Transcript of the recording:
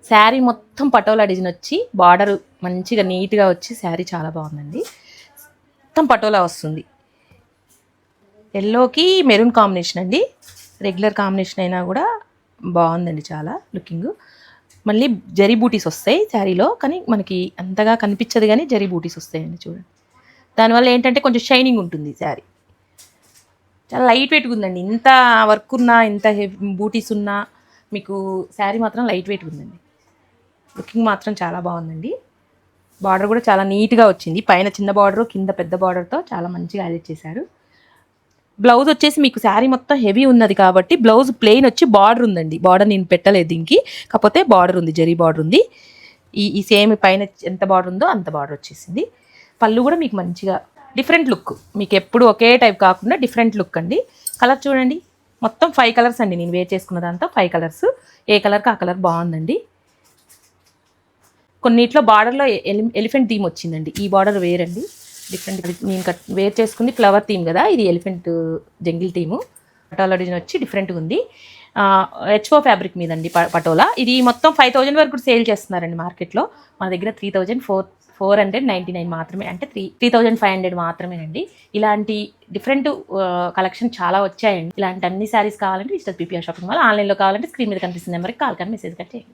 శారీ మొత్తం పటోలా డిజైన్ వచ్చి బార్డర్ మంచిగా నీట్గా వచ్చి శారీ చాలా బాగుందండి. మొత్తం పటోలా వస్తుంది. ఎల్లోకి మెరూన్ కాంబినేషన్ అండి. రెగ్యులర్ కాంబినేషన్ అయినా కూడా బాగుందండి చాలా లుకింగ్. మళ్ళీ జరీ బూటీస్ వస్తాయి శారీలో, కానీ మనకి అంతగా కనిపించదు కానీ జరీ బూటీస్ వస్తాయండి చూడండి. దానివల్ల ఏంటంటే కొంచెం షైనింగ్ ఉంటుంది శారీ. చాలా లైట్ వెయిట్గా ఉందండి. ఇంత వర్క్ ఉన్నా, ఇంత బూటీస్ ఉన్నా మీకు శారీ మాత్రం లైట్ వెయిట్గా ఉందండి. లుకింగ్ మాత్రం చాలా బాగుందండి. బార్డర్ కూడా చాలా నీట్గా వచ్చింది. పైన చిన్న బార్డర్, కింద పెద్ద బార్డర్తో చాలా మంచిగా హైలైట్ చేశారు. బ్లౌజ్ వచ్చేసి మీకు శారీ మొత్తం హెవీ ఉన్నది కాబట్టి బ్లౌజ్ ప్లెయిన్ వచ్చి బార్డర్ ఉందండి. బార్డర్ నేను పెట్టలేదు దీనికి, కాకపోతే బార్డర్ ఉంది, జరీ బార్డర్ ఉంది. ఈ సేమ్ పైన ఎంత బార్డర్ ఉందో అంత బార్డర్ వచ్చేసింది. పళ్ళు కూడా మీకు మంచిగా డిఫరెంట్ లుక్, మీకు ఎప్పుడు ఒకే టైప్ కాకుండా డిఫరెంట్ లుక్ అండి. కలర్ చూడండి, మొత్తం 5 కలర్స్ అండి. నేను వేర్ చేసుకున్న దాంతో 5 కలర్స్, ఏ కలర్కి ఆ కలర్ బాగుందండి. కొన్నిట్లో బార్డర్లో ఎలిఫెంట్ థీమ్ వచ్చిందండి. ఈ బార్డర్ వేరండి, డిఫరెంట్. నేను వేర్ చేసుకుంది ఫ్లవర్ థీమ్ కదా, ఇది elephant jungle theme. Patola design వచ్చి డిఫరెంట్గా ఉంది. H4 ఫ్యాబ్రిక్ మీదండి పటోలా. ఇది మొత్తం 5000 వరకు కూడా సేల్ చేస్తున్నారండి మార్కెట్లో. మన దగ్గర 3499 మాత్రమే, అంటే 3500 మాత్రమేనండి. ఇలాంటి డిఫరెంట్ కలెక్షన్ చాలా వచ్చాయండి. ఇలాంటి అన్ని శారీస్ కావాలంటే విజిట్ PPR షాపింగ్ మాల్. ఆన్లైన్లో కావాలంటే స్క్రీన్ మీద కనిపిస్తున్న నెంబర్కి కాల్ కానీ మెసేజ్ కానీ చేయండి.